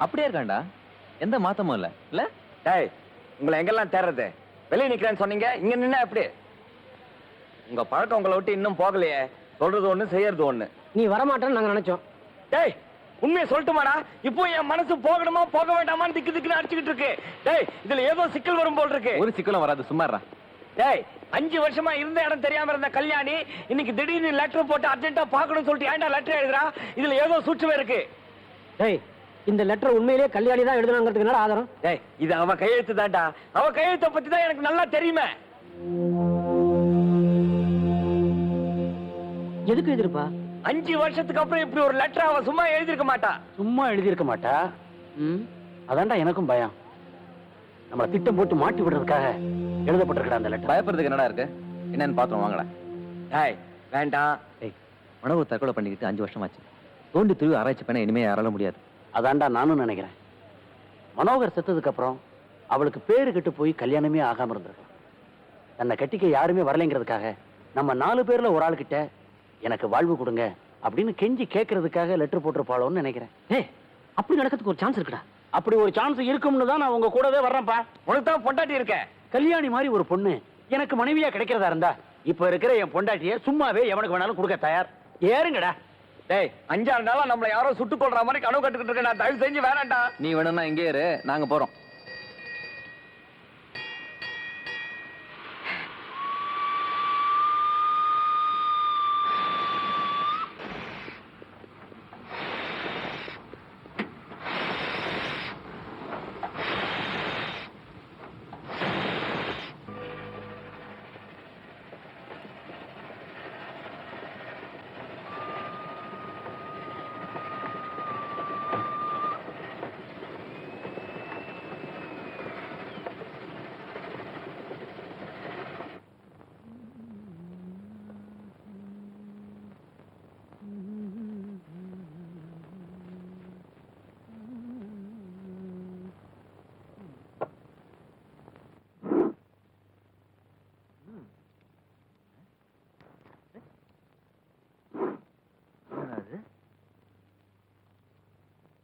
அப்படியே இருக்காண்டா, எந்த மாத்தமும் இல்ல. இல்ல டேய், உங்களை எங்கெல்லாம் தேர்றது? வெளியே நிக்கிறேன்னு சொன்னீங்க, இங்க நின்னா எப்படி? உங்க பழக்கம் உங்களை விட்டு இன்னும் போகலையே. சொல்றது ஒண்ணு, செய்யறது ஒண்ணு. நீ வரமாட்டேன்னு நாங்க நினைச்சோம். டேய், உண்மையை சொல்லட்டுமாடா? இப்போ என் மனசு போகணுமா போக வேண்டாமான்னு திக்கு திக்குன்னு அடிச்சுக்கிட்டு இருக்கு. டேய், இதுல ஏதோ சிக்கல் வரும் போல் இருக்கு. ஒரு சிக்கலும் வராது, சும்மாறா. டேய், 5 வருஷமா இருந்த இடம் தெரியாம இருந்த கல்யாணி இன்னைக்கு திடீர்னு லெட்டர் போட்டு அர்ஜென்ட்டா பாக்கணும்னு சொல்லிட்டு ஏன்டா லெட்டர் எழுதுறா? இதுல ஏதோ சூட்சுமம் இருக்கு. டேய், இந்த லெட்டர் உண்மையிலேயே கல்யாணி தான் எழுதுனாங்கிறதுக்கு என்ன ஆதாரம்? டேய், இது அவ கையெழுத்து தான்டா. அவ கையெழுத்தை பத்தி தான் எனக்கு நல்லா தெரியுமே. எதுக்கு எழுதிருப்பா? 5 வருஷத்துக்கு அப்புறம் இப்படி ஒரு லெட்டர் அவ சும்மா எழுதிருக்க மாட்டா. சும்மா எழுதியிருக்க மாட்டா. அதான்டா எனக்கும் பயம். நம்மள திட்டம் போட்டு மாட்டி விடுறதுக்காக எழுதப்பட்டிருக்கா அந்த லெட்டர். பயப்படுறதுக்கு என்னடா இருக்கு? என்னன்னு பாத்துறோம் வாங்கடா. டேய், வேண்டாம். டேய், உணவு தற்கொலை பண்ணிக்கிட்டு 5 வருஷமாச்சு. தோண்டி துருவி ஆராய்ச்சி பண்ண இனிமே யாரால முடியாது. அதான்டா நானும் நினைக்கிறேன். மனோகர் செத்ததுக்கு அப்புறம் அவளுக்கு பேரு கெட்டு போய் கல்யாணமே ஆகாம இருந்திருக்கும். தன்னை கட்டிக்க யாருமே வரலைங்கிறதுக்காக நம்ம 4 பேர்ல ஒரு ஆள் கிட்ட எனக்கு வாழ்வு கொடுங்க அப்படின்னு கெஞ்சி கேட்கறதுக்காக லெட்டர் போட்டிருப்பாளோன்னு நினைக்கிறேன். ஏய், அப்படி நடக்கிறதுக்கு ஒரு சான்ஸ் இருக்குடா. அப்படி ஒரு சான்ஸ் இருக்கும்னு தான் நான் உங்க கூடவே வர்றேன்ப்பா. உனக்கு தான் பொண்டாட்டி இருக்க. கல்யாணி மாதிரி ஒரு பொண்ணு எனக்கு மனைவியா கிடைக்கிறதா இருந்தா இப்ப இருக்கிற என் பொண்டாட்டிய சும்மாவே எவனுக்கு வேணாலும் கொடுக்க தயார். ஏறுங்கடா. டேய், 5-6 நாளா நம்மள யாரோ சுட்டு கொள்ற மாதிரி கனவு கட்டுக்கிட்டு இருக்க. நான் தயவு செஞ்சு வேணாண்டா. நீ வேணும்னா இங்கே இரு, நாங்க போறோம்.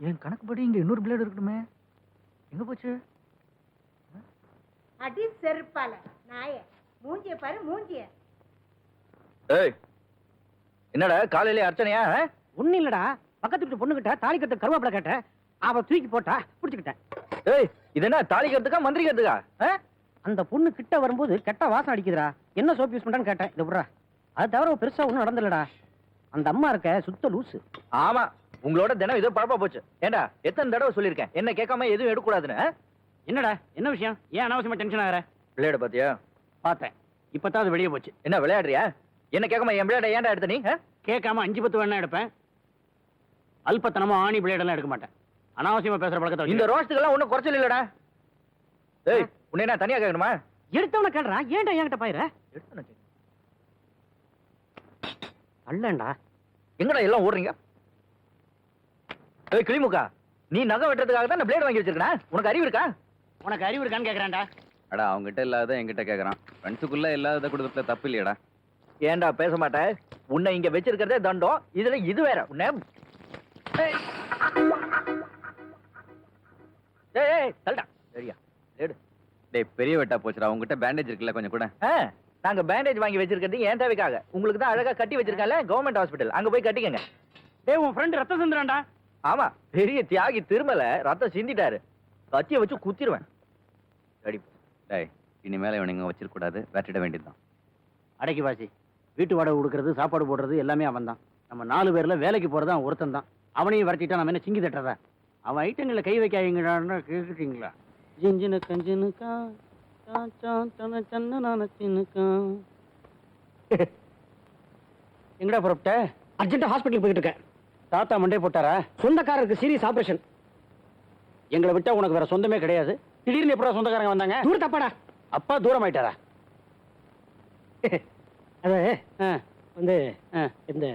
என் கணக்குப்படி இங்க இன்னொரு பிளேடு இருக்கணுமே. எங்க போச்சு? அடி செருப்பால நாய. மூஞ்சிய பாரு, மூஞ்சிய. ஏய், என்னடா காலையிலே அர்ச்சனையா? ஒண்ணு இல்லடா, பக்கத்து வீட்டு பொண்ணு கிட்ட தாலி கட்ட கருவாப்பட கேட்டேன். அவ தூக்கி போட்டா புடிச்சுக்கிட்டேன். ஏய், இது என்ன தாளிக்கிறதுக்கா மந்திரிக்கிறதுக்கா? அந்த பொண்ணு கிட்ட வரும்போது கெட்ட வாசம் அடிக்குதுடா. என்ன சோப் யூஸ் பண்றான்னு கேட்டேன். இத விடுறா. அது தவிர பெருசா ஒண்ணும் நடந்துலடா. அந்த அம்மா இருக்க சுத்த லூசு. ஆமா, உங்களோட தினம் இதோ பழப்பா போச்சு. ஏண்டா, எத்தனை தடவை சொல்லியிருக்கேன் என்ன கேட்காம எதுவும் எடுக்கக்கூடாதுன்னு? என்னடா, என்ன விஷயம்? ஏன் அனாவசியமா டென்ஷன் ஆகுற? பிளேட பாத்தியா? பார்த்தேன். இப்பதான் அது வெளியே போச்சு. என்ன விளையாடுறியா? என்ன கேட்காம என் பிளேட ஏன்டா எடுத்த நீ? கேட்காம 5-10 வேணா எடுப்பேன். அல்பத்தனமா ஆணி பிளேடெல்லாம் எடுக்க மாட்டேன். அனாவசியமா பேசுற பழக்கத்தை இந்த ரோஸ்ட்டுக்கெல்லாம் ஒன்னும் குறைச்சல் இல்லடா. ஏய், உன்னை என்ன தனியா கேட்கணுமா? எடுத்தவன கேள்றா. ஏன்டா என்கிட்ட பாயிர? அல்லண்டா. எங்கடா எல்லாம் ஓடுறீங்க? ஏய் கிளிமுக்கா, நீ நகை வெட்டுறதுக்காக தான் பிளேட் வாங்கி வச்சிருக்கா? உனக்கு அறிவு இருக்கா? உனக்கு அறிவு இருக்கான்னு கேக்குறான்டா. அடா, அவங்ககிட்ட இல்லாத என்கிட்ட கேக்குறான். ஃப்ரெண்ட்ஸுக்குள்ள இல்லாத கொடுத்ததுல தப்பு இல்லையடா. ஏன்டா பேச மாட்டேன்? உன்னை இங்க வச்சிருக்கிறதே தண்டம், இதுல இது வேற. உன்னை ஏய் தள்ளுடா. சரியா லேடு. டேய், பெரிய வெட்டா போச்சுடா. உங்ககிட்ட பேண்டேஜ் இருக்குல்ல, கொஞ்சம் கூட. நாங்க பேண்டேஜ் வாங்கி வச்சிருக்கிறது ஏன் தேவைக்காக. உங்களுக்கு தான் அழகா கட்டி வச்சிருக்கல கவர்மெண்ட் ஹாஸ்பிட்டல், அங்க போய் கட்டிக்கங்க. டேய், உன் ஃப்ரெண்ட் ரத்தம் சிந்துறான்டா. ஆமா, பெரிய தியாகி திருமல ரத்தம் சிந்திட்டாரு. கத்திய வச்சு குத்திடுவேன். ரெடி. டேய், இனிமேல இவனுங்க வச்சிருக்க கூடாது, வெட்டிட வேண்டியதுதான். அடைக்கி வாசி. வீட்டு வாடகை கொடுக்கறது, சாப்பாடு போடுறது எல்லாமே அவன் தான். நம்ம 4 பேர்ல வேலைக்கு போறதா ஒருத்தன் தான். அவனையும் வரட்டிட்டா நம்ம என்ன சிங்கி தட்டுறதா? அவன் ஐட்டங்களை கை வைக்காதீங்கடான்னு கேட்டுட்டீங்களா? ஜிஞ்சினு கஞ்சினுக்கா எங்கடா புறப்பட்ட? அர்ஜென்ட்டா ஹாஸ்பிட்டல் போயிட்டு இருக்கேன். தாத்தா மண்டே போட்டாரா? சொந்தக்காரருக்கு சீரியஸ் ஆபரேஷன். எங்களை விட்டா உனக்கு வேற சொந்தமே கிடையாது. திடீர்னு எப்படா சொந்தக்காரங்க வந்தாங்க? தூர தப்பாடா. அப்பா தூரம் ஆயிட்டாரா? அது ஆ, வந்து ஆ. இந்த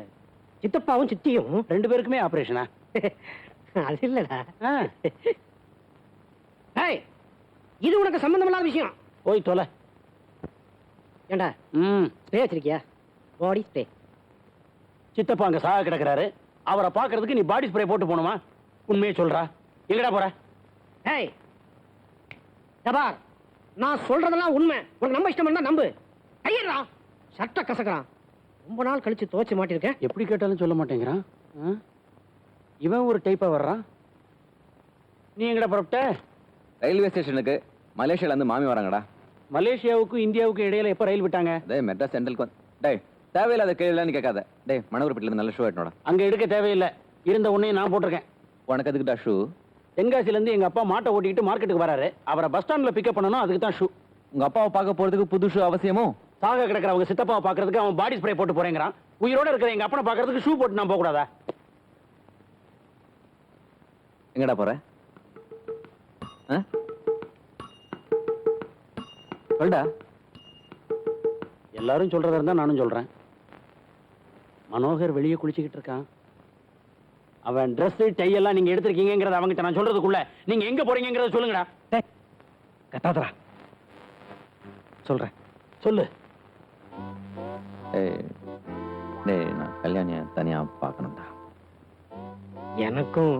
சித்தப்பாவும் சித்தியும் 2 பேருக்குமே ஆபரேஷனா? அது இல்லடா. ஆ, ஏய், இது உனக்கு சம்பந்தம் இல்லாத விஷயம். போய் தொலை. ஏண்டா ம், ஸ்ப்ரே வச்சிருக்கியா? Body spray. சித்தப்பா அங்க சாக கிடக்குறாரு. அவரை பாக்குறதுக்கு நீ பாடி ஸ்ப்ரே போட்டு போணுமா? உண்மையே சொல்றா. எங்கடா போற? ஏய் ஜபார், நான் சொல்றதெல்லாம் உண்மை. உனக்கு நம்ப இஷ்டம் இருந்தா நம்பு. கையறா, சட்ட கசக்குறான். ரொம்ப நாள் கழிச்சு துவைச்சு மாட்டிருக்கேன். எப்படி கேட்டாலும் சொல்ல மாட்டேங்கிறான். ஆ? இவன் ஒரு டைப்பா வர்றான். நீ எங்கடா புறப்பட்ட? ரயில்வே ஸ்டேஷனுக்கு மலேசியால இருந்து மாமி வராங்கடா. மலேசியாவுக்கும் இந்தியாவுக்கும் இடையில எப்ப ரயில் விட்டாங்க? டேய் மெட்ராஸ் சென்ட்ரலுக்கு டேய் தேவையில்லாத கேள்விலாம் நீ கேட்காத. டேய் மணவரப்பட்டில இருந்து நல்ல ஷூ எடுனோடா. அங்க எடுக்க தேவையில்லை. இருந்த உன்னையும் நான் போட்டிருக்கேன். உனக்கு எதுக்குடா ஷூ? தென்காசில இருந்து எங்க அப்பா மாட்டை ஓட்டிக்கிட்டு மார்க்கெட்டுக்கு வராரு. அவரை பஸ் ஸ்டாண்ட்ல பிக்கப் பண்ணணும். அதுக்கு தான் ஷூ. உங்க அப்பாவை பார்க்க போறதுக்கு புது ஷூ அவசியமோ? சாக கிடக்கிற அவங்க சித்தப்பாவை பாக்குறதுக்கு அவன் பாடி ஸ்ப்ரே போட்டு போறேங்கிறான். உயிரோட இருக்கிற எங்க அப்பனை பாக்குறதுக்கு ஷூ போட்டு நான் போக கூடாதா? எங்கடா போற? ஆ? சொல்டா. எல்லாரும் சொல்றதா இருந்தா நானும் சொல்றேன். மனோகர் வெளியே குளிச்சுக்கிட்டு இருக்கான். அவன் Dress டை எல்லாம் நீங்க எடுத்திருக்கீங்கிறத அவங்கிட்ட நான் சொல்றதுக்குள்ள நீங்க எங்க போறீங்கிறத சொல்லுங்கடா. கத்தாதரா, சொல்றேன். சொல்லு. டேய் டேய் நான் கல்யாணிய தனியா பார்க்கணும்டா. எனக்கும்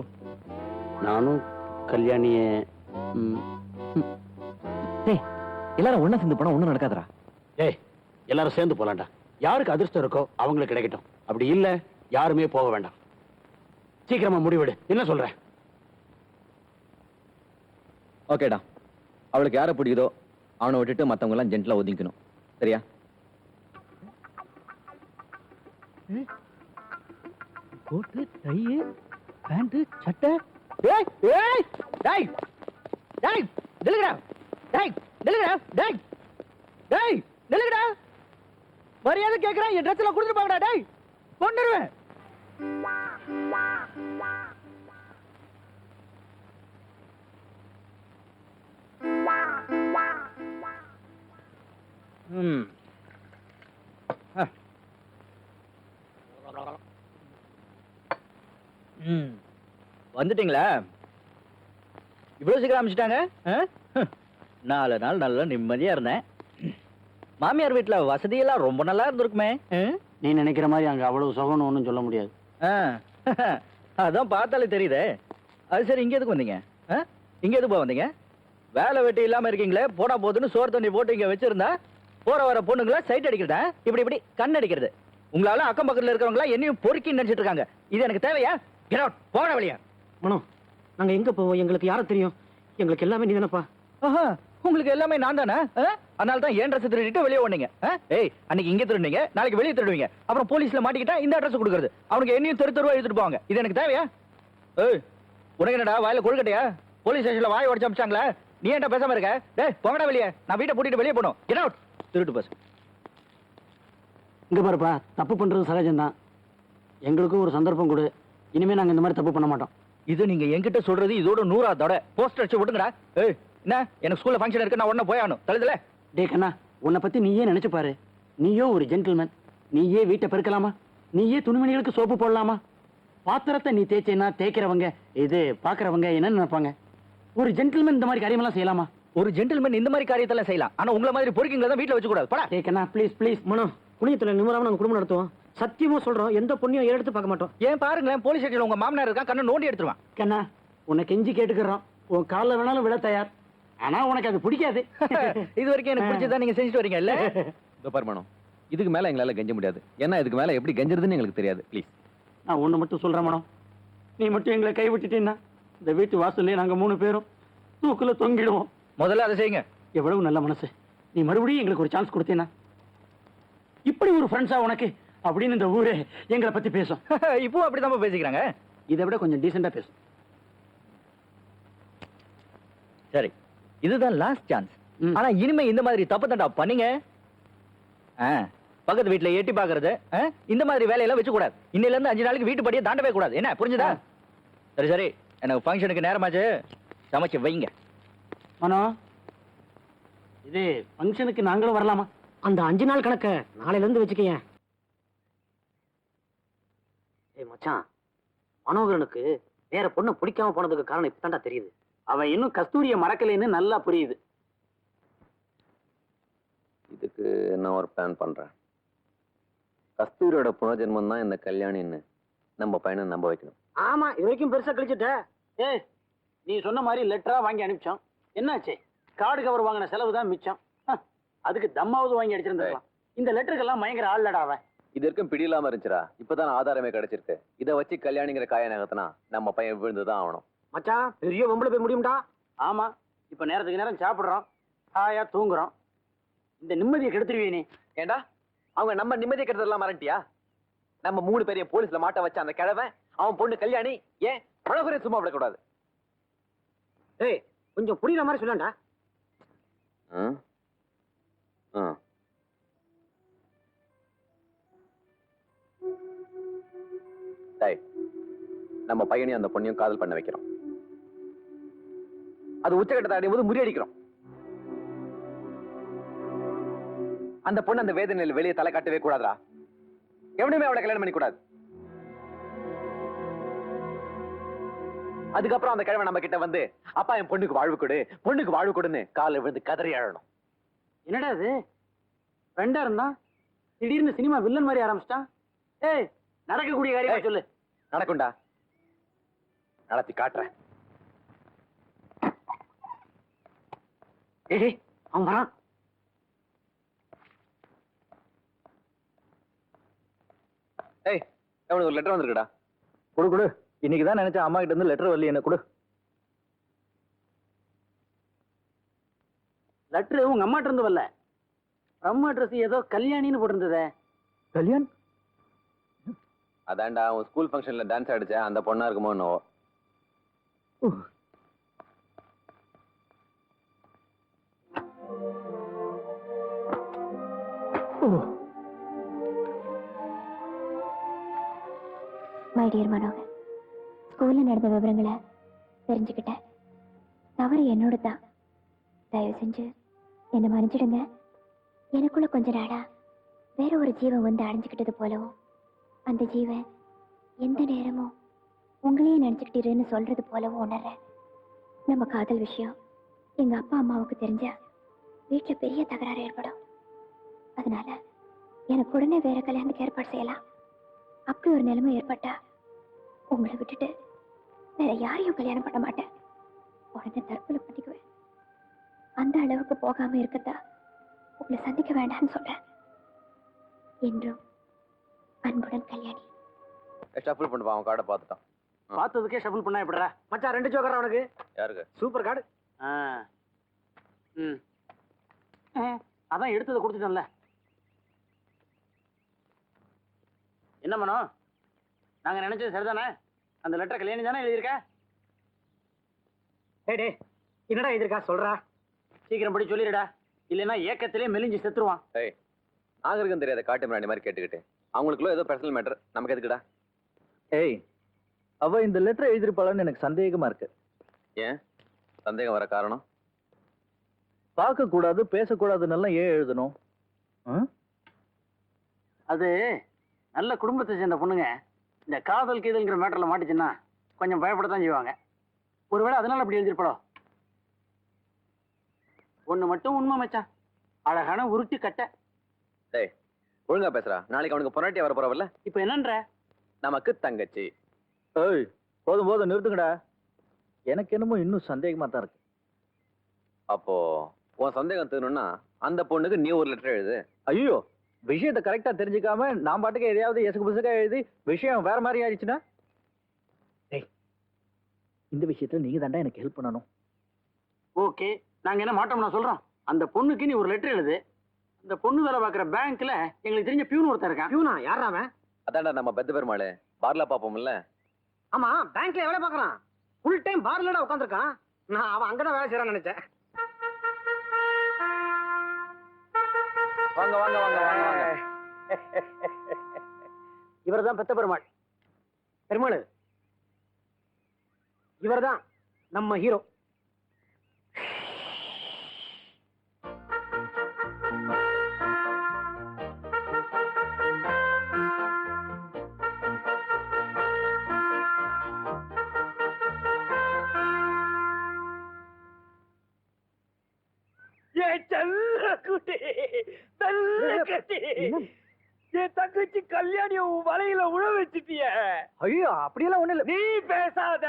நானும் கல்யாணிய டேய் எல்லாரும் ஒண்ணா சேர்ந்து போனா ஒண்ணும் நடக்காதடா. ஏய், எல்லாரும் சேர்ந்து போலாம்டா. யாருக்கு அதிர்ஷ்டம் இருக்கோ அவங்களுக்கு கிடைக்கட்டும். அப்படி இல்ல யாருமே போக வேண்டாம். சீக்கிரமா முடிவெடு. என்ன சொல்ற? ஓகேடா. அவளுக்கு யாரை பிடிக்குதோ அவனை விட்டுட்டு மத்தவங்க எல்லாம் ஜென்ட்லா ஒதுங்கிக்கணும். சரியா? கோட்டு, டை, பேண்ட், சட்டை. ஏய் ஏய் டேய் டேய் நில்லுங்கடா. டேய் நில்லுங்கடா. டேய் டேய் நில்லுங்கடா. மரியாதை கேக்குறேன். என் ட்ரெஸ் எல்லாம் கொடுத்துட்டு போங்கடா. டேய் கொன்னுருவேன். ம். வந்துட்டீங்களா? இவ்வளவு சீக்கிரம் அமைச்சிட்டாங்க. 4 நாள் நல்லா நிம்மதியா இருந்தேன். மாமியார் வீட்டுல வசதியெல்லாம் ரொம்ப நல்லா இருந்திருக்குமே. நீ நினைக்கிற மாதிரி அங்க அவ்வளவு சுகம்னு ஒண்ணும் சொல்ல முடியாது. அதான் பார்த்தாலே தெரியுதே. அது சரி, இங்க எதுக்கு வந்தீங்க? இங்க எதுக்கு வந்தீங்க? வேலை வெட்டி இல்லாம இருக்கீங்களே, போடா போதுன்னு சோறு தண்ணி போட்டு இங்க வச்சிருந்தா போற வர பொண்ணுங்களா சைட் அடிக்கிறதா? இப்படி இப்படி கண் அடிக்கிறது. உங்களால அக்கம் பக்கத்துல இருக்கிறவங்களா என்னையும் பொறுக்கி நினைச்சிட்டு இருக்காங்க. இது எனக்கு தேவையா? கெட் அவுட், போட வழியா. மனோ, நாங்க எங்க போவோம்? எங்களுக்கு யார தெரியும்? எங்களுக்கு எல்லாமே நீ தானப்பா. உங்களுக்கு எல்லாமே நான் தானே. அதனால தான் ஏன் ட்ரெஸ் திருடிட்டு வெளியே ஓடுனீங்க. ஏய், அன்னைக்கு இங்க திருடுனீங்க, நாளைக்கு வெளியே திருடுவீங்க. அப்புறம் போலீஸ்ல மாட்டிக்கிட்டா இந்த அட்ரஸ் கொடுக்கறது. அவனுக்கு என்னையும் தெரு தெருவா எடுத்துட்டு போவாங்க. இது எனக்கு தேவையா? ஏய், உனக்கு என்னடா வாயில கொழுக்கட்டையா? போலீஸ் ஸ்டேஷன்ல வாய் உடைச்சு அமிச்சாங்களா? நீ ஏன்டா பேசாம இருக்க? டேய் போங்கடா வெளியே. நான் வீட்டை பூட்டிட்டு வெளியே போகணும். கெட் அவுட், திருட்டு பஸ். இங்க பாருப்பா, தப்பு பண்றது சகஜம்தான். எங்களுக்கும் ஒரு சந்தர்ப்பம் கொடு. இனிமே நாங்க இந்த மாதிரி தப்பு பண்ண மாட்டோம். இது நீங்க என்கிட்ட சொல்றது இதோட 100ஆவதோட போஸ்டர் அடிச்சு விட்டுங்கடா. ஏய், என்ன எனக்கு ஸ்கூல்ல ஃபங்க்ஷன் இருக்கு, நான் உடனே போய் ஆகணும். தள்ளுதல. டே கண்ணா, உன்னை பத்தி நீயே நினைச்சு பாரு. நீயோ ஒரு ஜென்டில்மேன். நீயே வீட்டை பெருக்கலாமா? நீயே துணிமணிகளுக்கு சோப்பு போடலாமா? பாத்திரத்தை நீ தேய்ச்சேன்னா தேய்க்கிறவங்க, இது பாக்குறவங்க என்ன நினைப்பாங்க? ஒரு ஜென்டில்மேன் இந்த மாதிரி காரியமெல்லாம் செய்யலாமா? ஒரு ஜென்டில்மேன் இந்த மாதிரி காரியத்தெல்லாம் செய்யலாம். ஆனா உங்களை மாதிரி பொறுக்கிங்களை தான் வீட்டுல வச்சு கூடாது. படா. டே கண்ணா, ப்ளீஸ் ப்ளீஸ். மனோ, புண்ணியத்துல நிம்மராம நாங்க குடும்பம் நடத்துவோம். சத்தியமா சொல்றோம், எந்த பொண்ணையும் எடுத்து பார்க்க மாட்டோம். ஏன் பாருங்களேன், போலீஸ் ஸ்டேஷன்ல உங்க மாமனார் இருக்கா, கண்ணை நோண்டி எடுத்துருவான். கண்ணா, உன்னை கெஞ்சி கேட்டுக்கிறோம். உன் காலில் வேணாலும் விட தயார். ஆனா உனக்கு அது பிடிக்காது. இது வரைக்கும் எனக்கு பிடிச்சதா நீங்க செஞ்சுட்டு வரீங்க இல்ல? இதோ பர்மானம், இதுக்கு மேல எங்களால கெஞ்ச முடியாது. ஏன்னா இதுக்கு மேல எப்படி கெஞ்சறதுன்னு எங்களுக்கு தெரியாது. ப்ளீஸ். நான் ஒண்ணு மட்டும் சொல்றேன் மனம், நீ மட்டும் எங்களை கை விட்டுட்டீன்னா இந்த வீட்டு வாசல்லே நாங்க 3 பேரும் தூக்குல தொங்கிடுவோம். முதல்ல அதை செய்யுங்க. எவ்வளவு நல்ல மனசு. நீ மறுபடியும் எங்களுக்கு ஒரு சான்ஸ் கொடுத்தீனா, இப்படி ஒரு ஃப்ரெண்ட்ஸா உனக்கு அப்படின்னு இந்த ஊரே எங்களை பத்தி பேசும். இப்போ அப்படிதான் பேசிக்கிறாங்க. இதை விட கொஞ்சம் டீசெண்டா பேசும். சரி, இதுதான் லாஸ்ட் சான்ஸ். ம். ஆனா இனிமே இந்த மாதிரி தப்பு தண்டா பண்ணீங்க, பக்கத்து வீட்டுல எட்டி பாக்குறது, இந்த மாதிரி வேலையெல்லாம் வச்சு கூடாது. இன்னையில இருந்து 5 நாளைக்கு வீட்டு படியே தாண்டவே கூடாது. என்ன புரிஞ்சுதா? சரி சரி, எனக்கு ஃபங்க்ஷனுக்கு நேரமாச்சு, சமைச்சு வைங்க. மனோ, இது ஃபங்க்ஷனுக்கு நாங்களும் வரலாமா? அந்த 5 நாள் கணக்க நாளையில இருந்து வச்சுக்கேன். ஏய் மச்சான், மனோகரனுக்கு வேற பொண்ணை பிடிக்காம போனதுக்கு காரணம் இப்பதான்டா தெரியுது. அவன் இன்னும் கஸ்தூரிய மறக்கலைன்னு நல்லா புரியுது. இதுக்கு நான் ஒரு பிளான் பண்றேன். கஸ்தூரியோட புனர்ஜென்மம் தான் இந்த கல்யாணின்னு நம்ம பையனை நம்ப வைக்கணும். ஆமா, இது வரைக்கும் பெருசா கழிச்சுட்ட. ஏய், நீ சொன்ன மாதிரி லெட்டரா வாங்கி அனுப்பிச்சோம். என்னாச்சு? கார்டு கவர் வாங்கின செலவு தான் மிச்சம். அதுக்கு தம்மாவது வாங்கி அடிச்சிருந்துருக்கலாம். இந்த லெட்டருக்கெல்லாம் பயங்கர ஆள்லடா அவன். இது வரைக்கும் பிடி இல்லாம இருந்துச்சுடா. இப்பதான் ஆதாரமே கிடைச்சிருக்கு. இதை வச்சு கல்யாணிங்கிற காய நகத்தினா நம்ம பையன் விழுந்துதான் ஆகணும். மச்சான், பெரிய பொம்பளை போய் முடியும்டா. ஆமா, இப்ப நேரத்துக்கு நேரம் சாப்பிடுறோம், ஹாயா தூங்குறோம். இந்த நிம்மதியை கெடுத்துருவே நீ. ஏண்டா அவங்க நம்ம நிம்மதியை கெடுத்ததெல்லாம் மறந்துட்டியா? நம்ம 3 பேரையும் போலீஸ்ல மாட்ட வச்ச அந்த கிழவன் அவன் பொண்ணு கல்யாணி ஏன் மனோகரன் சும்மா விடக்கூடாது? ஏய், கொஞ்சம் புரியுற மாதிரி சொல்லண்டா. நம்ம பையனையும் அந்த பொண்ணையும் காதல் பண்ண வைக்கிறோம். அது உச்சகட்டத்தை அடையும் போது முறியடிக்கிறோம். அந்த பொண்ணு அந்த வேதனையில் வெளியே தலை காட்டவே கூடாதா? எவனுமே அவளை கல்யாணம் பண்ணி கூடாது. அதுக்கப்புறம் அந்த கிழமை நம்ம கிட்ட வந்து அப்பா என் பொண்ணுக்கு வாழ்வு கொடு, பொண்ணுக்கு வாழ்வு கொடுன்னு காலை விழுந்து கதறி அழணும். என்னடா அது? ஃப்ரெண்டா இருந்தா திடீர்னு சினிமா வில்லன் மாதிரி ஆரம்பிச்சிட்டான். ஏய், நடக்கக்கூடிய காரியமா சொல்லு. நடக்கும்டா, நடத்தி காட்டுறேன். ஏய், அவன் வரான். ஏய், அவனுக்கு ஒரு லெட்டர் வந்திருக்குடா. கொடு கொடு. இன்னைக்கு தான் நினைச்சேன் அம்மா கிட்ட இருந்து லெட்டர் வரல. என்ன கொடு. லெட்டர் உங்க அம்மாட்ட இருந்து வரல. அம்மா அட்ரஸ் ஏதோ கல்யாணின்னு போட்டிருந்ததே. கல்யாண்? அதான்டா அவன் ஸ்கூல் ஃபங்க்ஷன்ல டான்ஸ் ஆடிச்ச அந்த பொண்ணா இருக்குமோ என்னவோ. மை டியர் மனோகர், ஸ்கூல்ல நடந்த விவரங்களை தெரிஞ்சுக்கிட்டேன். தவறு என்னோட தான். தயவு செஞ்சு என்னை மன்னிச்சிடுங்க. எனக்குள்ள கொஞ்ச நாளா வேற ஒரு ஜீவன் வந்து அடைஞ்சுக்கிட்டது போலவும், அந்த ஜீவன் எந்த நேரமும் உங்களையே நினைச்சுக்கிட்டீருன்னு சொல்றது போலவும் உணர்றேன். நம்ம காதல் விஷயம் எங்க அப்பா அம்மாவுக்கு தெரிஞ்சா வீட்டுல பெரிய தகராறு ஏற்படும். அதனால எனக்கு உடனே வேற கல்யாணத்துக்கு ஏற்பாடு செய்யலாம். அப்படி ஒரு நிலைமை ஏற்பட்டா உங்களை விட்டுட்டு வேற யாரையும் கல்யாணம் பண்ண மாட்டேன். உடனே தற்கொலை பண்ணிக்குவேன். அந்த அளவுக்கு போகாம இருக்கதா உங்களை சந்திக்க வேண்டாம்னு சொல்றேன். என்றும் அன்புடன் கல்யாணி. ஷஃபிள் பண்ணுவா, அவன் கார்டை பார்த்துட்டான். பார்த்ததுக்கே ஷஃபிள் பண்ணா எப்படிடா மச்சான்? 2 ஜோக்கர் அவனுக்கு. யாருக்கு? Super card. அதான் எடுத்ததை கொடுத்துட்டேன்ல. என்ன மனோ, நாங்க நினைச்சது சரிதானே? அந்த லெட்டர் கல்யாணி தானே எழுதியிருக்க? டே, என்னடா எழுதியிருக்கா சொல்றா. சீக்கிரம் படி சொல்லிடுடா, இல்லைன்னா ஏக்கத்திலே மெலிஞ்சு செத்துருவான். ஏய், நாகரிகம் தெரியாத காட்டு மிராண்டி மாதிரி கேட்டுக்கிட்டு அவங்களுக்குள்ள ஏதோ பர்சனல் மேட்டர், நமக்கு எதுக்குடா? ஏய், அவ இந்த லெட்டர் எழுதிருப்பாளான்னு எனக்கு சந்தேகமா இருக்கு. ஏன் சந்தேகம் வர காரணம்? பார்க்க கூடாது பேசக்கூடாதுன்னு ஏன் எழுதணும்? அது நல்ல குடும்பத்தை சேர்ந்த பொண்ணுங்க இந்த காதல் கீதல்ங்கிற மேட்டர்ல மாட்டிச்சுன்னா கொஞ்சம் பயப்படத்தான் செய்வாங்க. ஒருவேளை அதனால அப்படி எழுதிருப்படோ. ஒண்ணு மட்டும் உண்மை மச்சான், அழகான உருட்டு கட்டை. டேய், ஒழுங்கா பேசுறா. நாளைக்கு அவனுக்கு பொன்னாட்டியா வர போறவல்ல. இப்ப என்னன்ற? நமக்கு தங்கச்சி. ஏய், போதும் போதும் நிறுத்துங்கடா. எனக்கு என்னமோ இன்னும் சந்தேகமா தான் இருக்கு. அப்போ உன் சந்தேகம் தீரணும்னா அந்த பொண்ணுக்கு நீ ஒரு லெட்டர் எழுது. ஐயோ, விஷயத்தை கரெக்டா தெரிஞ்சுக்காம நான் பாட்டுக்கு எதையாவது எசுக்கு புசுக்கா எழுதி விஷயம் வேற மாதிரி ஆயிடுச்சுன்னா? டேய், இந்த விஷயத்துல நீங்க தாண்டா எனக்கு ஹெல்ப் பண்ணணும். ஓகே, நாங்க என்ன மாட்டோம்னா சொல்றோம். அந்த பொண்ணுக்கு நீ ஒரு லெட்டர் எழுது. அந்த பொண்ணு வேலை பார்க்குற பேங்க்ல எங்களுக்கு தெரிஞ்ச பியூன் ஒருத்தர் இருக்கான். பியூனா? யாரா அவன்? அதான்டா நம்ம பெத்த பெருமாள். பார்ல பாப்போம்ல. ஆமா, பேங்க்ல வேலை பார்க்கறான். ஃபுல் டைம் பார்லடா உட்கார்ந்திருக்கான். நான் அவன் அங்கதான் வேலை செய்யறான்னு நினைச்சேன். வாங்க வாங்க வாங்க வாங்க வாங்க. இவர்தான் பெத்த பெருமாள். பெருமாள், இவர்தான் நம்ம ஹீரோ. என் செல்ல குட்டி செல்ல குட்டி என் தங்கச்சி கல்யாணி உன் வலையில உழ வச்சுட்டிய. ஐயோ அப்படியெல்லாம் ஒண்ணு இல்ல. நீ பேசாத,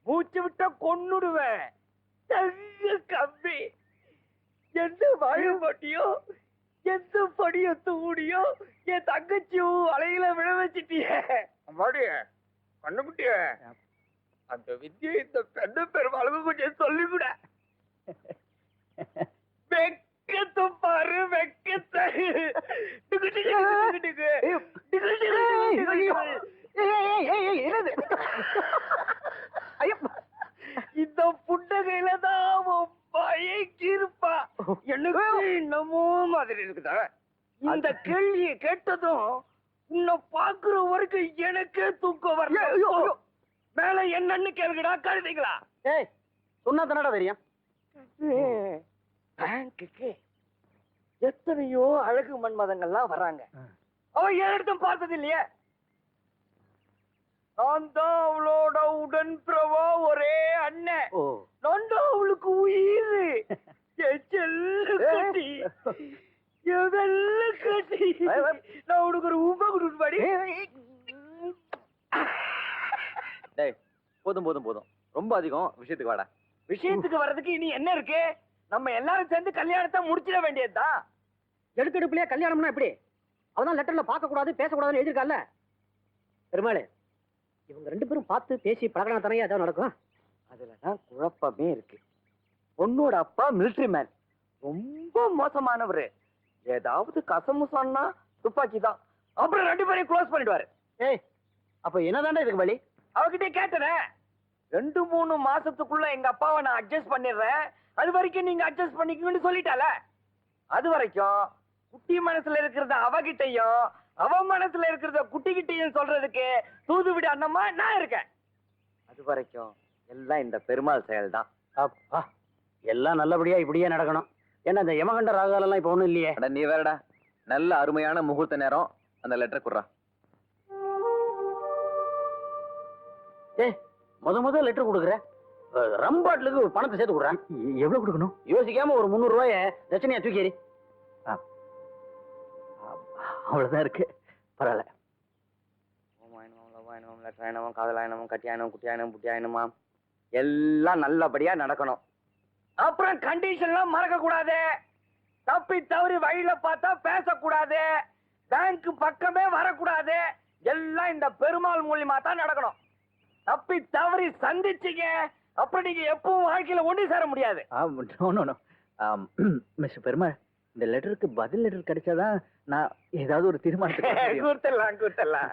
மூச்சு விட்ட கொன்னுடுவேன். செல்ல கம்பி, எந்த வாழைப்பட்டியோ எந்த படிய தூடியோ என் தங்கச்சியும் வலையில விழ வச்சுட்டிய. அம்மாடிய கண்ணுக்குட்டிய, அந்த வித்தியை இந்த பெண்ண பெருமாளுக்கு கொஞ்சம் சொல்லிவிட. வெக்கத்து பாரு வெக்கத்தை. இந்த புண்டகையில தான் பயக்கிருப்பா. எனக்கு என்னமோ மாதிரி இருக்குதா. இந்த கேள்வியை கேட்டதும் உன்னை பாக்குற வரைக்கும் எனக்கே தூக்கம் வரல. மேல என்னன்னு கேளுங்கடா கழுதிங்களா. ஏய் சொன்னா தானடா தெரியும். பேங்குக்கு எத்தனையோ அழகு மன்மதங்கள்லாம் வர்றாங்க. அவன் ஏன் இடத்தும் பார்த்தது இல்லையே. நான் தான் அவளோட உடன் பிரவா, ஒரே அண்ணன். ஓ நான் தான் அவளுக்கு உயிர். என் செல்ல கட்டி, என் வெள்ள கட்டி. நான் உனக்கு ஒரு உப குடுப்பாடி. போதும் போதும் போதும், ரொம்ப அதிகம். விஷயத்துக்கு வாடா. விஷயத்துக்கு வர்றதுக்கு இனி என்ன இருக்கு? நம்ம எல்லாரும் சேர்ந்து கல்யாணத்தை முடிச்சிட வேண்டியதுதான். எடுக்கெடுப்புலயே கல்யாணம்னா எப்படி? அவதான் லெட்டர்ல பார்க்க கூடாது பேசக்கூடாதுன்னு எழுதிருக்கால. பெருமாளே, இவங்க 2 பேரும் பார்த்து பேசி பழகினா தானே ஏதாவது நடக்கும். அதுலதான் குழப்பமே இருக்கு. பொண்ணோட அப்பா மிலிட்டரி மேன், ரொம்ப மோசமானவரு. ஏதாவது கசமு சொன்னா துப்பாக்கி தான். அப்புறம் 2 பேரையும் க்ளோஸ் பண்ணிடுவாரு. ஏய் அப்ப என்னதான்டா இதுக்கு வழி? அவகிட்ட கேட்டேன், 2-3 மாசத்துக்குள்ள எங்க அப்பாவை நான் அட்ஜஸ்ட் பண்ணிடுறேன், அது வரைக்கும் நீங்க அட்ஜஸ்ட் பண்ணிக்கணும்னு சொல்லிட்டால. அது வரைக்கும் குட்டி மனசுல இருக்கிறத அவகிட்டையும் அவ மனசுல இருக்கிறத குட்டிகிட்டையும் சொல்றதுக்கு தூதுவிட அண்ணம்மா நான் இருக்கேன். அது வரைக்கும் எல்லாம் இந்த பெருமாள் செயல் தான். அப்பா எல்லாம் நல்லபடியா இப்படியே நடக்கணும். ஏன்னா இந்த யமகண்ட ராகாலம் எல்லாம் இப்ப ஒண்ணும் இல்லையே. நீ வேறடா, நல்ல அருமையான முகூர்த்த நேரம். அந்த லெட்டர் குடுறா. ஏய் முத லெட்டர் கொடுக்குற, ரம்பாட்லுக்கு பணத்தை சேர்த்து கொடுறேன். எவ்வளவு கொடுக்கணும்? யோசிக்காம ஒரு 300 ரூபாய தட்சணையா தூக்கி. அவ்வளவுதான் இருக்கு, பரவாயில்ல. லட்சணம், காதலாயனமும், கட்டியாயனம், குட்டியாயனம், புட்டியாயனமா எல்லாம் நல்லபடியா நடக்கணும். அப்புறம் கண்டிஷன்லாம் மறக்க கூடாது. தப்பி தவறி வழியில பார்த்தா பேசக்கூடாது. பேங்க் பக்கமே வரக்கூடாது. எல்லாம் இந்த பெருமாள் மூலியமா தான் நடக்கணும். தப்பி தவறி சந்திச்சீங்க அப்புறம் நீங்க எப்பவும் வாழ்க்கையில ஒண்ணு சேர முடியாது. மிஸ்டர் பெருமாள், இந்த லெட்டருக்கு பதில் லெட்டர் கிடைச்சாதான் நான் ஏதாவது ஒரு தீர்மானத்துக்கு கூத்தலாம்.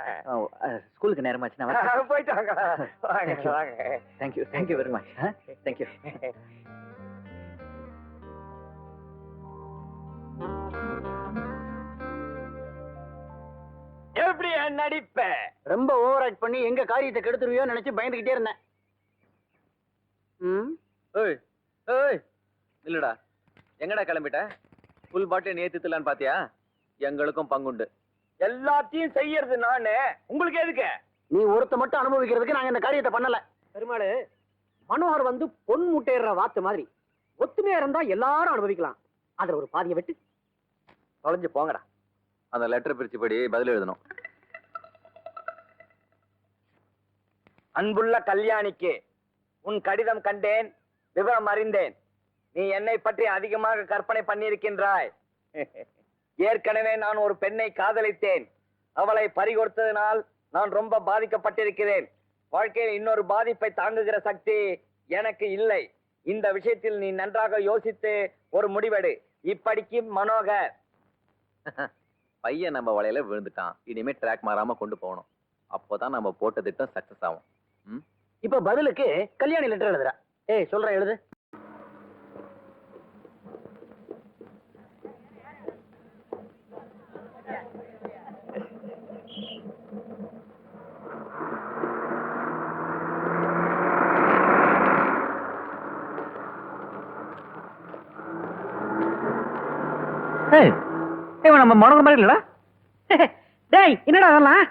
ஸ்கூலுக்கு நேரமாச்சு. நான் போயிட்டு வாங்க. வாங்க. Thank you very much. தேங்க்யூ. எப்படி நடிப்ப? ரொம்ப ஓவர் ஆக்ட் பண்ணி எங்க காரியத்தை கெடுத்துருவியோ நினைச்சு பயந்துகிட்டே இருந்தேன். இல்லடா, எங்கடா கிளம்பிட்ட? ஃபுல் பாட்டில் ஏத்துலான்னு பாத்தியா? எங்களுக்கும் பங்குண்டு. எல்லாத்தையும் செய்யறது நானு, உங்களுக்கு எதுக்கு? நீ ஒருத்த மட்டும் அனுபவிக்கிறதுக்கு நாங்க இந்த காரியத்தை பண்ணல. பெருமாள், மனோகர் வந்து பொன் முட்டையிற வாத்து மாதிரி ஒத்துமையா இருந்தா எல்லாரும் அனுபவிக்கலாம். அதுல ஒரு பாதியை விட்டு தொலைஞ்சு போங்கடா. அந்த லெட்டர் பிரிச்சு படி பதில் எழுதணும். அன்புள்ள கல்யாணிக்கு உன் கடிதம் கண்டேன், விவரம் அறிந்தேன். நீ என்னை பற்றி அதிகமாக கற்பனை பண்ணியிருக்கின்றாய். ஏற்கனவே நான் ஒரு பெண்ணை காதலித்தேன். அவளை பறிகொடுத்ததினால் நான் ரொம்ப பாதிக்கப்பட்டிருக்கிறேன். வாழ்க்கையில் இன்னொரு பாதிப்பை தாங்குகிற சக்தி எனக்கு இல்லை. இந்த விஷயத்தில் நீ நன்றாக யோசித்து ஒரு முடிவெடு. இப்படிக்கு மனோகர். பையன் நம்ம வலையில விழுந்துட்டான். இனிமே ட்ராக் மாறாம கொண்டு போகணும். அப்போதான் நம்ம போட்ட திட்டம் சக்சஸ் ஆகும். இப்ப பதிலுக்கு கல்யாணி லெட்டர் எழுதுறா. ஏய் சொல்ற எழுது. நம்ம மனோகர் மாதிரி இல்லடா. டேய் என்னடா அதெல்லாம்?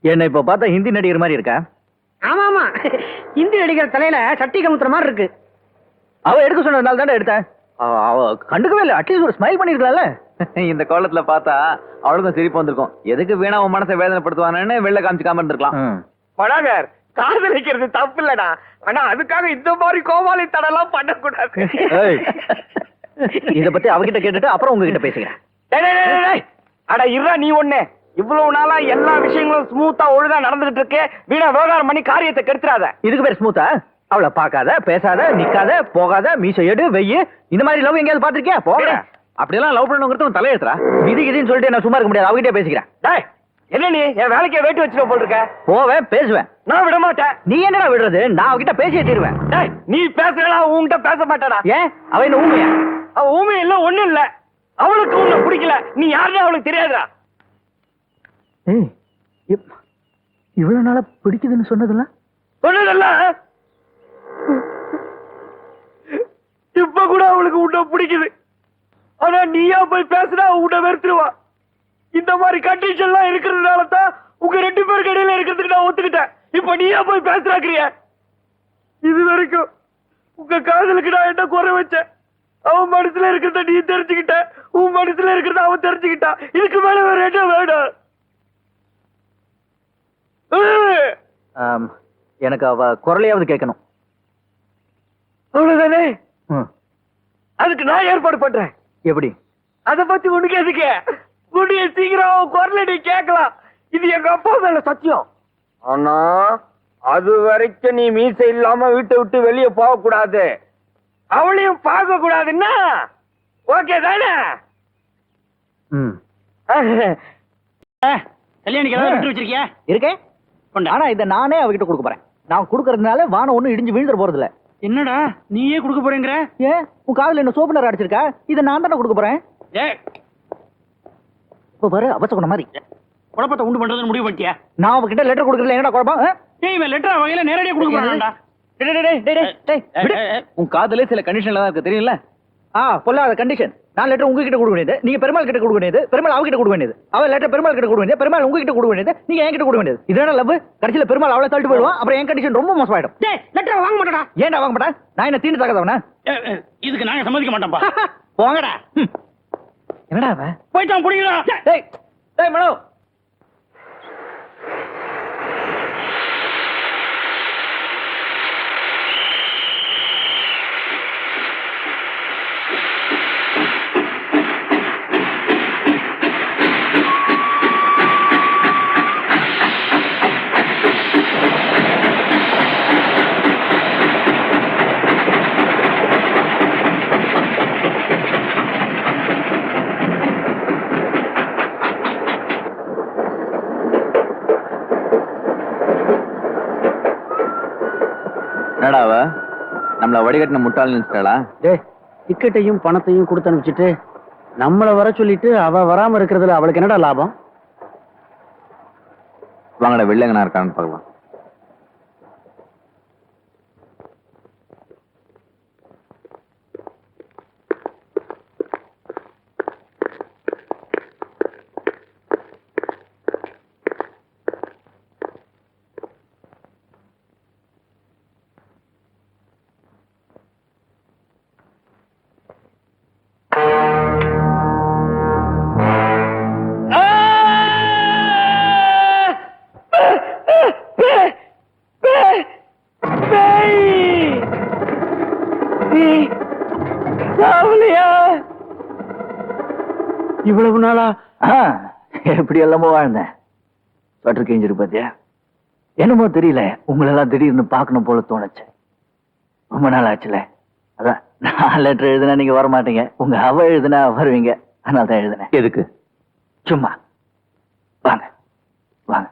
என்ன இப்ப பார்த்தா ஹிந்தி நடிகர் மாதிரி இருக்கா? ஆமா ஆமா, இந்தி நடிகர் தலையில சட்டி கமுத்துற மாதிரி இருக்கு. அவ எடுக்க சொன்னதுனால தானே எடுத்தேன். அவ கண்டுக்கவே இல்லை. அட்லீஸ்ட் ஒரு ஸ்மைல் பண்ணிருக்கலாம்ல. இந்த கோலத்துல பார்த்தா அவளுக்கும் சிரிப்பு வந்திருக்கும். எதுக்கு வீணா உன் மனசை வேதனைப்படுத்துவானு வெளில காமிச்சுக்காம இருந்திருக்கலாம். மனோகர், காதலிக்கிறது தப்பு இல்லடா. ஆனா அதுக்காக இந்த மாதிரி கோமாளி தடெல்லாம் பண்ணக்கூடாது. இத பத்தி அவகிட்ட கேட்டுட்டு அப்புறம் உங்ககிட்ட பேசுகிறேன். அட இருடா, நீ ஒண்ணு இவ்வளவு நாளா எல்லா விஷயங்களும் ஸ்மூத்தா ஒழுங்கா நடந்துகிட்டு இருக்கு. வீணா விவகாரம் பண்ணி காரியத்தை கெடுத்துறாத. இதுக்கு பேர் ஸ்மூத்தா? அவளை பார்க்காத, பேசாத, நிக்காத, போகாத, மீசை எடு, வெய்யு, இந்த மாதிரி லவ் எங்கேயாவது பாத்திருக்கியா? போக அப்படியெல்லாம் லவ் பண்ணணுங்கிறது உன் தலையெழுத்துறா. விதி கிதின்னு சொல்லிட்டு நான் சும்மா இருக்க முடியாது. அவகிட்டே பேசிக்கிறேன். டேய், என்ன நீ என் வேலைக்கே வெயிட் வச்சுட்டு போல் இருக்க? போவேன், பேசுவேன். நான் விட மாட்டேன். நீ என்னடா விடுறது? நான் அவகிட்ட பேசியே தீருவேன். டேய், நீ பேசுறா, உன்கிட்ட பேச மாட்டாடா. ஏன்? அவ என்ன ஊமையா? அவ ஊமை இல்ல, ஒண்ணும் இல்ல. அவளுக்கு உன்னை பிடிக்கல. நீ யாருன்னு அவளுக்கு தெரியாதா? இவ்வளவு நாளா பிடிக்குதுன்னு சொன்னதெல்லாம் சொன்னதல்ல. இப்ப கூட அவளுக்கு உன்னை பிடிக்குது. ஆனா நீயா போய் பேசுனா உன்னை வெறுத்துருவா. இந்த மாதிரி கண்டிஷன்லாம் இருக்கிறதுனால தான் உங்க 2 பேருக்கு இடையில இருக்கிறதுக்கு நான் ஒத்துக்கிட்டேன். இப்ப நீயா போய் பேசுறாக்கிறிய. இது வரைக்கும் உங்க காதலுக்கு நான் என்ன குறை வச்சேன்? அவன் மனசுல இருக்கிறத நீ தெரிஞ்சுக்கிட்ட, உன் மனசுல இருக்கிறத அவன் தெரிஞ்சுக்கிட்டா. இதுக்கு மேல வேற என்ன வேணும்? எனக்கு அவ குரலையாவது கேட்கணும். அவ்வளவுதானே? அதுக்கு நான் ஏற்பாடு பண்றேன். எப்படி? அத பத்தி உனக்கு எதுக்கு? குடிய சீக்கிரம் குரல நீ கேட்கலாம். இது எங்க அப்பா மேல சத்தியம். ஆனா அது வரைக்கும் நீ மீசை இல்லாம வீட்டை விட்டு வெளியே போக கூடாது. அவளையும் பார்க்க கூடாதுன்னா ஓகே தானே? கல்யாணிக்கு ஏதாவது விட்டு வச்சிருக்கியா? இருக்கேன். ஆனா இதை நானே அவகிட்ட கொடுக்க போறேன். நான் கொடுக்கறதுனால வானம் ஒண்ணு இடிஞ்சு விழுந்துற போறது இல்ல. என்னடா நீயே கொடுக்க போறேங்கிற? ஏன் உன் காதுல என்ன சோப்புனர் அடிச்சிருக்கா? இதை நான் தானே கொடுக்க போறேன். இப்ப பாரு, அவசகுண மாதிரி குழப்பத்தை உண்டு பண்றதுன்னு முடிவு பண்ணிட்டியா? நான் அவகிட்ட லெட்டர் கொடுக்கறதுல என்னடா குழப்பம்? இவன் லெட்டர் வகையில நேரடியா கொடுக்க போறான்டா. உன் காதலே சில கண்டிஷன்ல தான் இருக்கு, தெரியல? பொல்லாத கண்டிஷன். நான் லெட்டர் உங்ககிட்ட கொடுக்க வேண்டியது, நீங்க பெருமாள் கிட்ட கொடுக்க வேண்டியது, பெருமாள் அவகிட்ட கொடுக்க வேண்டியது, அவ லெட்டர் பெருமாள் கிட்ட கொடுக்க வேண்டியது, பெருமாள் உங்ககிட்ட கொடுக்க வேண்டியது, நீங்க என்கிட்ட கொடுக்க வேண்டியது. இதனால லவ் கடைசியில பெருமாள் அவளை தள்ளிட்டு போயிடுவான். அப்புறம் என் கண்டிஷன் ரொம்ப மோசமாயிடும். லெட்டர் வாங்க மாட்டடா. ஏன்டா வாங்க மாட்டேன்? நான் என்ன தீண்டு தாக்கதவனா? இதுக்கு நாங்க சம்மதிக்க மாட்டோம்பா. போங்கடா. என்னடா அவன் போயிட்டான், புடிங்கடா. டேய் டேய் மனோ, என்னடா அவ நம்மள வடிகட்டின முட்டாள் நினைச்சிட்டாளா? டேய், டிக்கெட்டையும் பணத்தையும் கொடுத்து அனுப்பிச்சிட்டு நம்மள வர சொல்லிட்டு அவ வராம இருக்கிறதுல அவளுக்கு என்னடா லாபம்? வாங்கடா, வெள்ளங்கனா இருக்கான்னு பார்க்கலாம். இவ்வளவு நாளா எப்படி எல்லாமோ வாழ்ந்தேன். ஸ்வெட்டர் கிழிஞ்சிருக்கு பாத்தியா? என்னமோ தெரியல, உங்களெல்லாம் திடீர்னு பார்க்கணும் போல தோணுச்சு. ரொம்ப நாள் ஆச்சுல. அதான் நான் லெட்டர் எழுதுனா நீங்க வர மாட்டீங்க, உங்க அவ எழுதுனா வருவீங்க. அதனால தான் எழுதுனேன். எதுக்கு? சும்மா வாங்க வாங்க.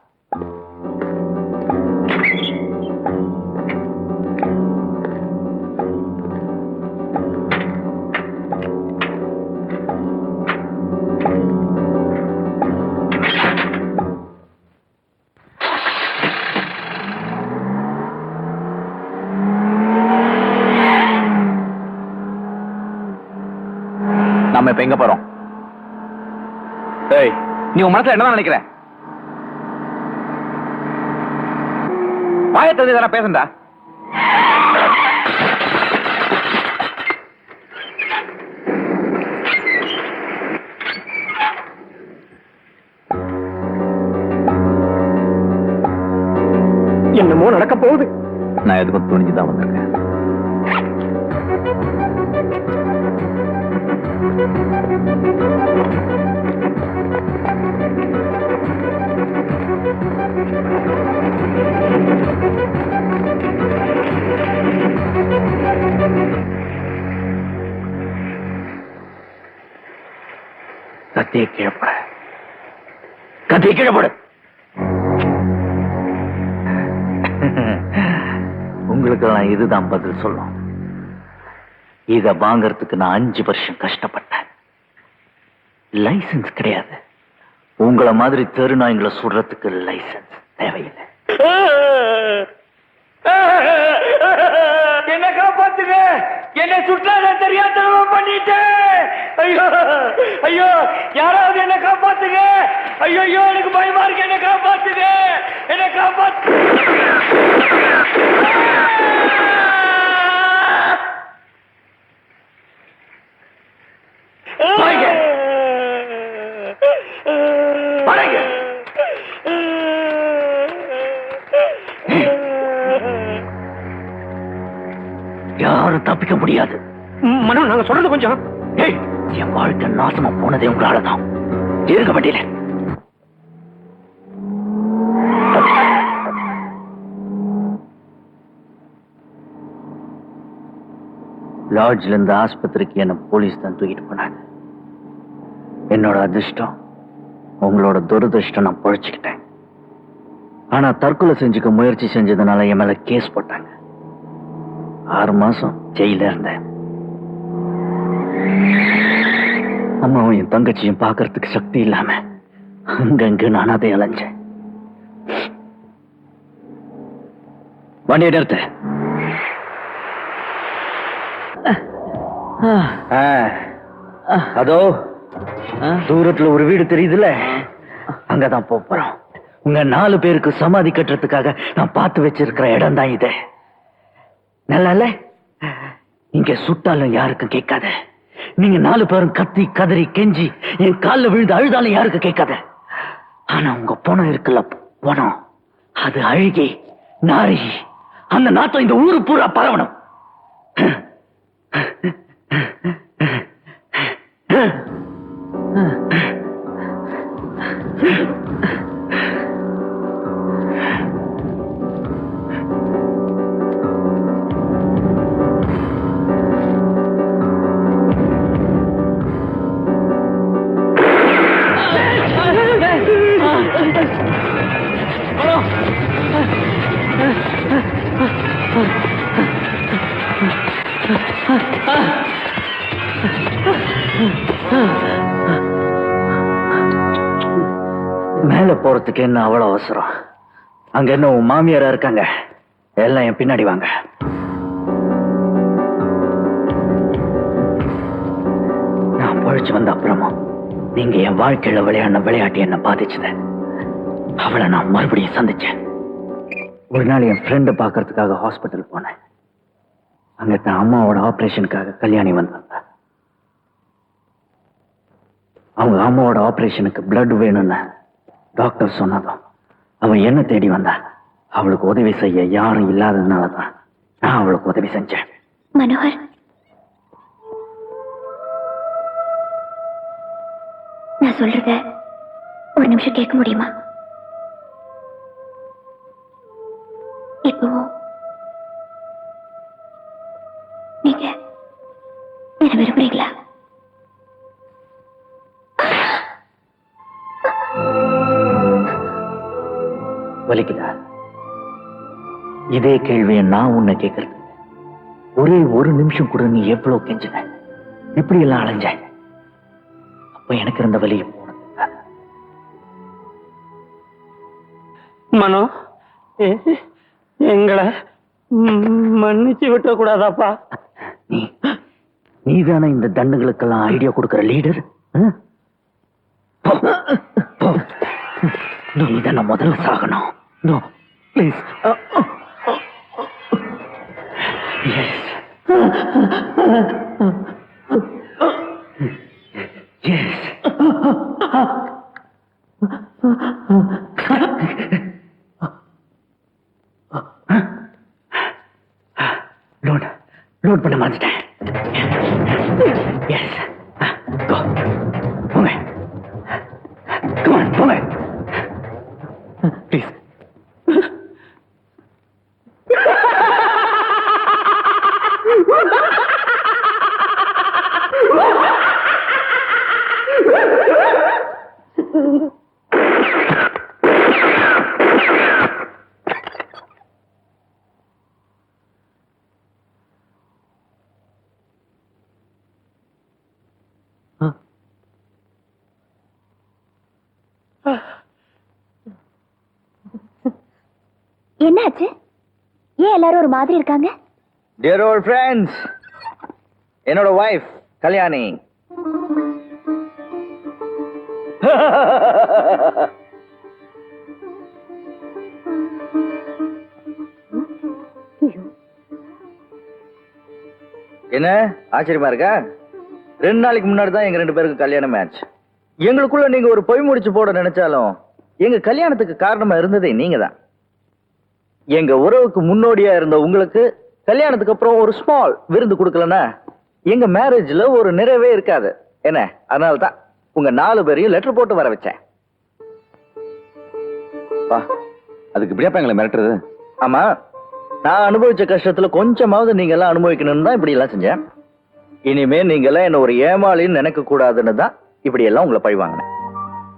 நாம இப்ப எங்க போறோம்? ஏய், நீ உன் மனசுல என்ன நினைக்கிற? வாயத்தது இதெல்லாம் பேசுண்டா. என்னமோ நடக்க போகுது. நான் எதுக்கும் துணிஞ்சுதான் வந்திருக்கேன். கத்தியை கீழப்பட, கத்தியை கீழப்பட. உங்களுக்கு நான் இதுதான் பதில் சொல்லும். இத வாங்கறதுக்கு நான் 5 வருஷம் கஷ்டப்பட்டேன். லைசன்ஸ் கிடையாது. உங்களை மாதிரி தெருநாய்களை சுடுறதுக்கு லைசன்ஸ் தேவையில்லை. என்ன காப்பாத்துங்க, என்ன சுற்றாத தெரியாதவ பண்ணிட்டேன். ஐயோ ஐயோ, யாராவது என்ன காப்பாத்துங்க. ஐயோ ஐயோ, எனக்கு பயமா இருக்கு. என்ன காப்பாத்துங்க, என்ன காப்பாத்து. யாரும் தப்பிக்க முடியாது. மனோ, நாங்க சொல்றது கொஞ்சம். ஏய், என் வாழ்க்கை நாசமா போனதே உங்களாலதான். இருக்க மாட்டேல. லாட்ஜ்ல இருந்து ஆஸ்பத்திரிக்கு என்ன போலீஸ் தான் தூக்கிட்டு போனாங்க. என்னோட அதிர்ஷ்டம், உங்களோட துரதிர்ஷ்டம், நான் பொழைச்சுக்கிட்டேன். ஆனா தற்கொலை செஞ்சுக்க முயற்சி செஞ்சதுனால என் மேல கேஸ் போட்டாங்க. 6 மாசம் ஜெயில இருந்தேன். அம்மாவும் என் தங்கச்சியும் பார்க்கறதுக்கு சக்தி இல்லாம அங்கங்க நான் அதை அலைஞ்சேன். வண்டியை நிறுத்த. அதோ தூரத்துல ஒரு வீடு தெரியுதுல்ல, அங்கதான் போறோம். உங்க 4 பேருக்கு சமாதி கட்டுறதுக்காக நான் பார்த்து வச்சிருக்கிற இடம் தான் இது. நல்லா இல்ல? இங்க சுட்டாலும் யாருக்கும் கேட்காத. நீங்க 4 பேரும் கத்தி கதறி கெஞ்சி என் காலில் விழுந்து அழுதாலும் யாருக்கும் கேட்காத. ஆனா உங்க பணம் இருக்குல்ல, பணம், அது அழுகி நாரி அந்த நாட்டம் இந்த ஊரு பூரா பரவணும். மேல போறதுக்கு என்ன அவ்வளவு அவசரம்? அங்க என்ன உன் மாமியாரா இருக்காங்க? எல்லாம் என் பின்னாடி வாங்க. நான் பொழைச்சு வந்த அப்புறமா நீங்க என் வாழ்க்கையில விளையாடின விளையாட்டு என்ன பாதிச்சது. அவளை நான் மறுபடியும் சந்திச்சேன். ஒரு நாள் என் ஃப்ரெண்டு பாக்குறதுக்காக ஹாஸ்பிட்டல் போனேன். அங்க தன் அம்மாவோட ஆபரேஷனுக்காக கல்யாணி வந்தாங்க. அவங்க அம்மாவோட ஆபரேஷனுக்கு பிளட் வேணும்னு டாக்டர் சொன்னதும் அவன் என்ன தேடி வந்தா. அவளுக்கு உதவி செய்ய யாரும் இல்லாததுனாலதான் நான் அவளுக்கு உதவி செஞ்சேன். மனோகர், நான் சொல்றத ஒரு நிமிஷம் கேட்க முடியுமா? இப்போ நீங்க என்ன விரும்புறீங்களா? வலிக்குதா? இதே கேள்வியை நான் உன்னை கேட்கறது. ஒரே ஒரு நிமிஷம் கூட நீ எவ்வளவு கெஞ்சின, எப்படி எல்லாம் அலைஞ்ச. அப்ப எனக்கு இருந்த வலியை போனது. மனோ, எங்களை மன்னிச்சு விட்ட கூடாதாப்பா? நீதானே இந்த தண்டுகளுக்கெல்லாம் ஐடியா கொடுக்கிற லீடர். நீதான முதல்ல சாகணும். No please. லோட் பண்ண மாட்டேன். எஸ், கோ, போங்க, போங்க, ப்ளீஸ். என்னாச்சு? ஏன் எல்லாரும் ஒரு மாதிரி இருக்காங்க? Dear old friends, என்னோட வைஃப் கல்யாணி. என்ன ஆச்சரியமா இருக்கா? 2 நாளைக்கு முன்னாடி தான் எங்க 2 பேருக்கு கல்யாண மேட்ச். எங்களுக்குள்ள நீங்க ஒரு பொய் முடிச்சு போட நினைச்சாலும் எங்க கல்யாணத்துக்கு காரணமா இருந்ததே நீங்க தான். எங்க உறவுக்கு முன்னோடியா இருந்த உங்களுக்கு கல்யாணத்துக்கு அப்புறம் ஒரு ஸ்மால் விருந்து கொடுக்கலன்னா எங்க மேரேஜ்ல ஒரு நிறைவே இருக்காது. என்ன, அதனால தான் உங்க 4 பேரையும் லெட்டர் போட்டு வர வச்சேன். அதுக்கு இப்படியாப்பா எங்களை மிரட்டுறது? ஆமா, நான் அனுபவிச்ச கஷ்டத்துல கொஞ்சமாவது நீங்க எல்லாம் அனுபவிக்கணும்னு தான் இப்படி எல்லாம் செஞ்சேன். இனிமே நீங்க எல்லாம் என்ன ஒரு ஏமாளின்னு நினைக்க கூடாதுன்னு தான் இப்படி எல்லாம் உங்களை பழி வாங்கினேன்.